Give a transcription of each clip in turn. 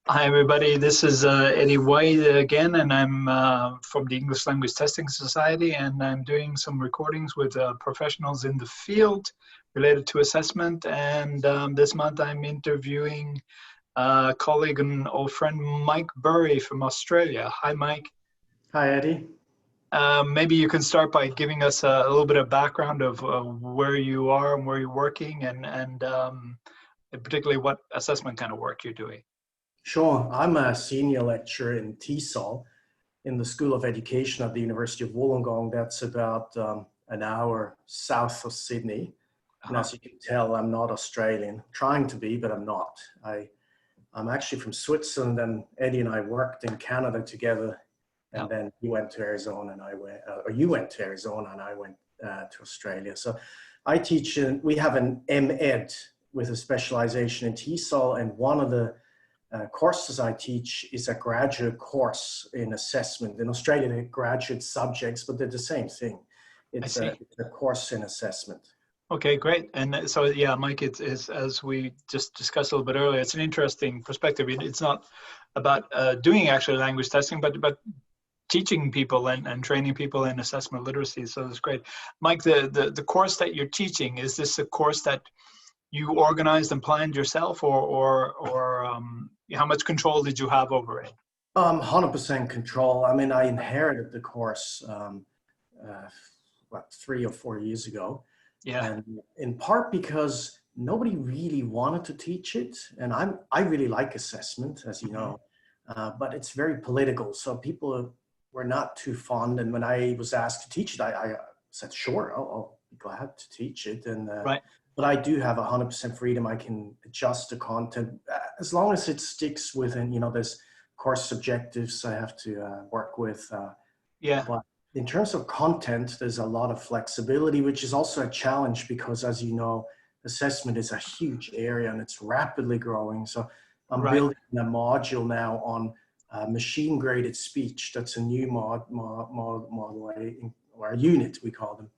Hi, everybody. This is Eddie White again, and I'm from the English Language Testing Society, and I'm doing some recordings with professionals in the field related to assessment. And this month I'm interviewing a colleague and old friend, Mike Burri from Australia. Hi, Mike. Hi, Eddie. Maybe you can start by giving us a little bit of background of where you are and where you're working, and particularly what assessment kind of work you're doing. Sure. I'm a senior lecturer in TESOL in the School of Education at the University of Wollongong. That's about an hour south of Sydney. And as you can tell, I'm not Australian. Trying to be, but I'm not. I'm actually from Switzerland, and Eddie and I worked in Canada together. And then he went to Arizona and I went, or you went to Arizona and I went to Australia. So I teach, we have an MEd with a specialization in TESOL, and one of the courses I teach is a graduate course in assessment. In Australia, they're graduate subjects, but they're the same thing. It's a course in assessment. Okay, great. And so, yeah, Mike, it's as we just discussed a little bit earlier, it's an interesting perspective. It's not about doing actually language testing, but teaching people and training people in assessment literacy. So that's great. Mike, the course that you're teaching, is this a course that you organized and planned yourself, or how much control did you have over it? 100% control. I mean, I inherited the course, 3 or 4 years ago. Yeah. And in part because nobody really wanted to teach it. And I really like assessment, as you know, but it's very political. So people were not too fond. And when I was asked to teach it, I said, sure, I'll be glad to teach it. And right. But I do have 100% freedom. I can adjust the content as long as it sticks within, there's course objectives I have to work with. But in terms of content, there's a lot of flexibility, which is also a challenge because, as you know, assessment is a huge area and it's rapidly growing. So I'm building a module now on machine graded speech. That's a new model, or a unit, we call them.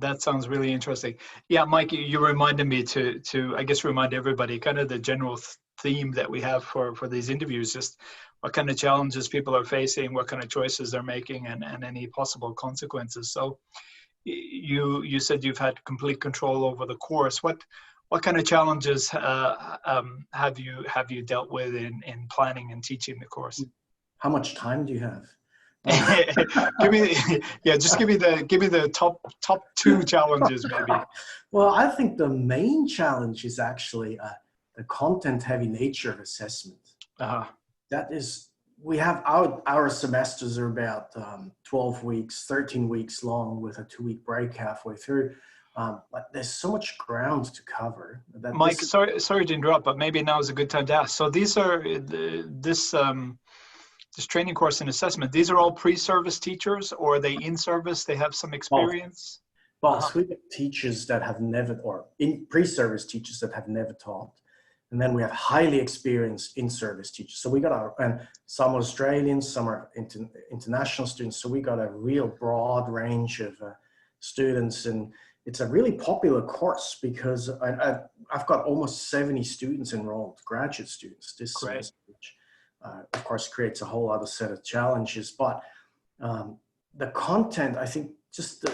That sounds really interesting. Yeah, Mike, you reminded me to I guess remind everybody kind of the general theme that we have for these interviews, just what kind of challenges people are facing, what kind of choices they're making, and any possible consequences. So you said you've had complete control over the course. What kind of challenges have you dealt with in planning and teaching the course? How much time do you have? give me the top 2 challenges maybe. Well, I think the main challenge is actually the content heavy nature of assessment. That is, we have our semesters are about 12 weeks, 13 weeks long with a 2-week break halfway through. But there's so much ground to cover. Mike, sorry to interrupt, but maybe now is a good time to ask. So these are this training course in assessment, these are all pre-service teachers, or are they in service? They have some experience? Both. We have teachers that have never, or in pre-service teachers that have never taught. And then we have highly experienced in-service teachers. So we got and some are Australians, some are international students. So we got a real broad range of students. And it's a really popular course because I've got almost 70 students enrolled, graduate students this semester, which of course creates a whole other set of challenges. But the content, I think just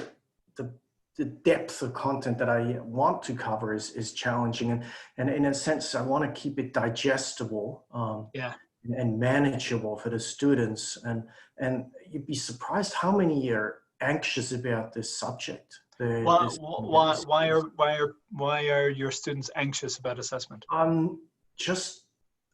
the depth of content that I want to cover is challenging. And in a sense, I want to keep it digestible and manageable for the students. And you'd be surprised how many are anxious about this subject. Why are your students anxious about assessment?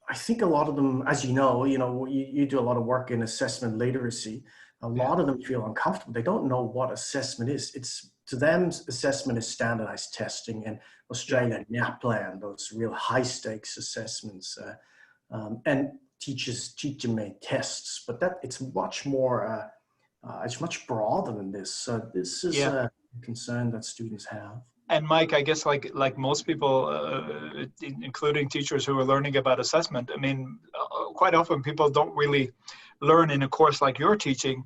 I think a lot of them, as you know, you do a lot of work in assessment literacy. A lot of them feel uncomfortable. They don't know what assessment is. To them, assessment is standardized testing, and Australia NAPLAN, those real high stakes assessments, and teacher-made tests. But it's much more, it's much broader than this. So this is a concern that students have. And Mike, I guess like most people, including teachers who are learning about assessment, I mean, quite often people don't really learn in a course like you're teaching.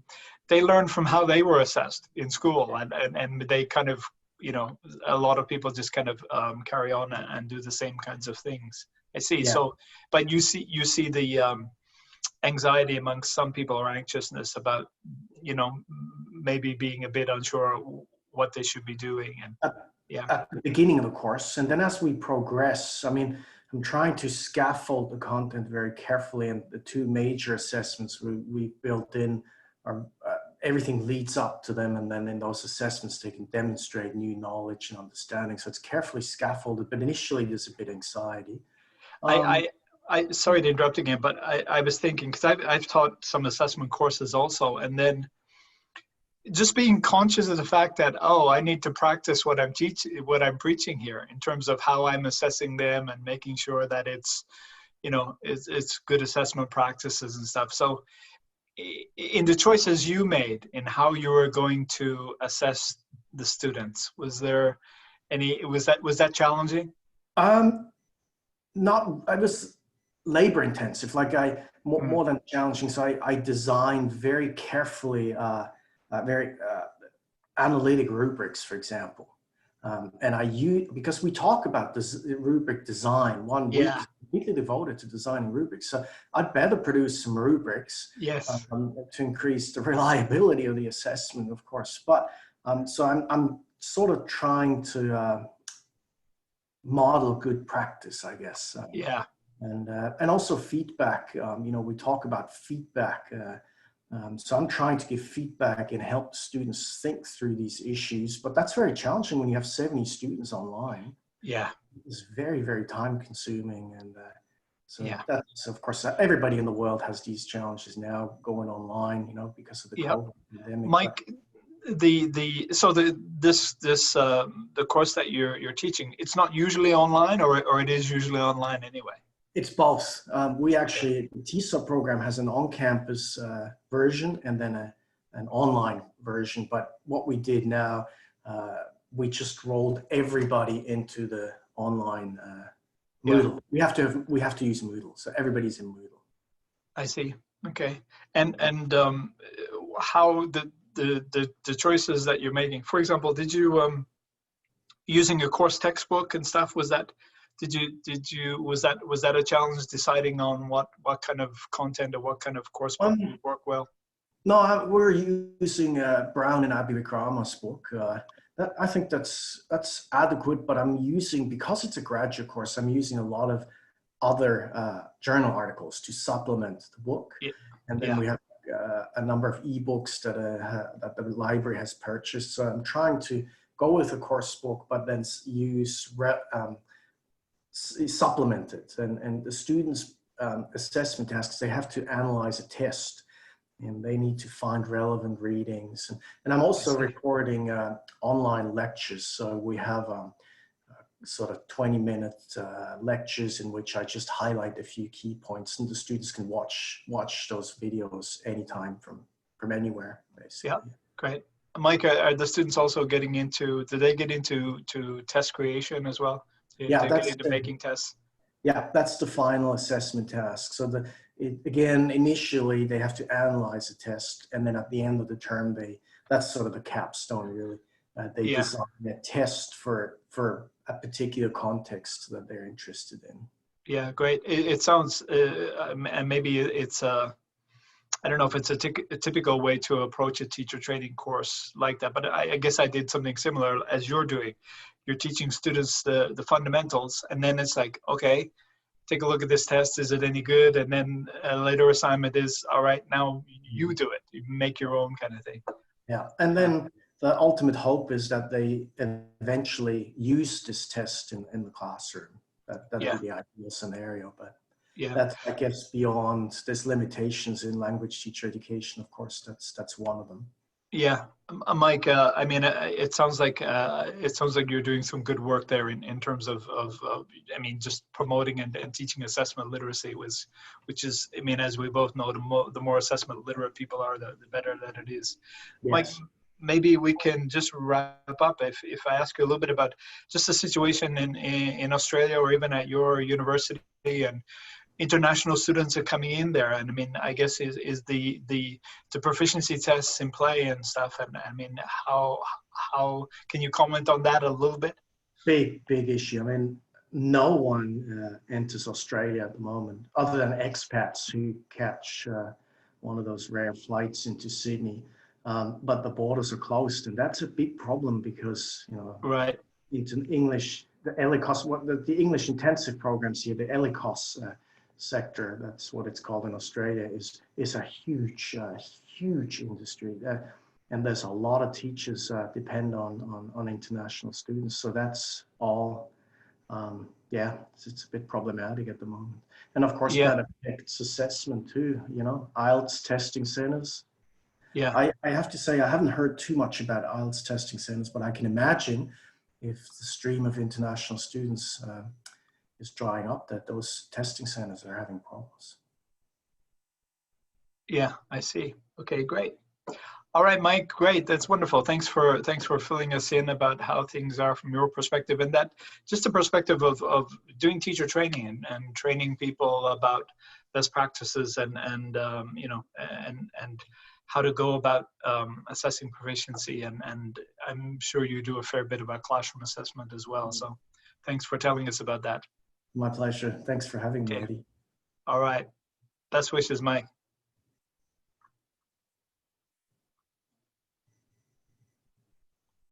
They learn from how they were assessed in school, and they kind of you know, a lot of people just kind of carry on and do the same kinds of things. I see. Yeah. So, but you see the anxiety amongst some people, or anxiousness about, you know, maybe being a bit unsure what they should be doing. And yeah. At the beginning of the course, and then as we progress, I mean, I'm trying to scaffold the content very carefully, and the two major assessments we built in are everything leads up to them, and then in those assessments they can demonstrate new knowledge and understanding. So it's carefully scaffolded, but initially there's a bit of anxiety. I sorry to interrupt again, but I was thinking, because I've taught some assessment courses also, and then just being conscious of the fact that, oh, I need to practice what I'm preaching here in terms of how I'm assessing them, and making sure that it's, you know, it's good assessment practices and stuff. So in the choices you made in how you were going to assess the students, was there any, was that challenging? Not, I was labor intensive, like more than challenging. So I designed very carefully, very analytic rubrics, for example. And I use, because we talk about this rubric design, one week completely devoted to designing rubrics. So I'd better produce some rubrics to increase the reliability of the assessment, of course. But so I'm sort of trying to model good practice, I guess. And also feedback. You know, we talk about feedback. So I'm trying to give feedback and help students think through these issues, but that's very challenging when you have 70 students online. Yeah. It's very, very time consuming. And that's, of course, everybody in the world has these challenges now going online, you know, because of the COVID pandemic. Mike, the course that you're teaching, it's not usually online, or it is usually online anyway? It's both. We actually, the TESOL program has an on-campus version and then an online version. But what we did now, we just rolled everybody into the online Moodle. We have to use Moodle, so everybody's in Moodle. I see. Okay. And how the choices that you're making? For example, did you using a course textbook and stuff? Was that a challenge deciding on what kind of content or what kind of course book would work well? No, we're using Brown and Abiyakrama's book. I think that's adequate, but I'm using, because it's a graduate course, I'm using a lot of other journal articles to supplement the book. And then we have a number of ebooks that the library has purchased. So I'm trying to go with a course book, but then use supplement it. And the students' assessment tasks, they have to analyze a test, and they need to find relevant readings. And I'm also recording online lectures. So we have sort of 20-minute lectures in which I just highlight a few key points, and the students can watch those videos anytime from anywhere, basically. Yeah, great. Mike, are the students also getting into, do they get into test creation as well? Yeah, that's into making tests. Yeah, that's the final assessment task. So again, initially they have to analyze a test, and then at the end of the term, that's sort of the capstone, really. They design a test for a particular context that they're interested in. Yeah, great. It sounds, and maybe it's I don't know if it's a typical way to approach a teacher training course like that, but I guess I did something similar as you're doing. You're teaching students the fundamentals, and then it's like, okay, take a look at this test. Is it any good? And then a later assignment is, all right, now you do it. You make your own kind of thing. Yeah, and then the ultimate hope is that they eventually use this test in the classroom. That would be the ideal scenario, but that's, I guess, beyond. There's limitations in language teacher education, of course. That's one of them. Yeah, Mike. I mean, it sounds like you're doing some good work there in terms of I mean, just promoting and teaching assessment literacy, which is, I mean, as we both know, the more assessment literate people are, the better that it is. Yes. Mike, maybe we can just wrap up if I ask you a little bit about just the situation in Australia, or even at your university, and international students are coming in there. And I mean, I guess is the proficiency tests in play and stuff. And I mean, how how can you comment on that a little bit? Big issue. I mean, no one enters Australia at the moment, other than expats who catch one of those rare flights into Sydney. But the borders are closed, and that's a big problem because, you know, Right. into English, the ELTSociety, the English intensive programs here, the ELTSociety sector, that's what it's called in Australia, is a huge industry. And there's a lot of teachers depend on international students. So that's all, it's a bit problematic at the moment. And of course, Yeah. that affects assessment too, you know, IELTS testing centers. Yeah. I have to say, I haven't heard too much about IELTS testing centers, but I can imagine if the stream of international students is drying up, that those testing centers are having problems. Yeah, I see. Okay, great. All right, Mike, great. That's wonderful. Thanks for filling us in about how things are from your perspective, and that just a perspective of doing teacher training and training people about best practices and how to go about assessing proficiency. And I'm sure you do a fair bit about classroom assessment as well. So thanks for telling us about that. My pleasure. Thanks for having me, Okay. Eddie. All right. Best wishes, Mike.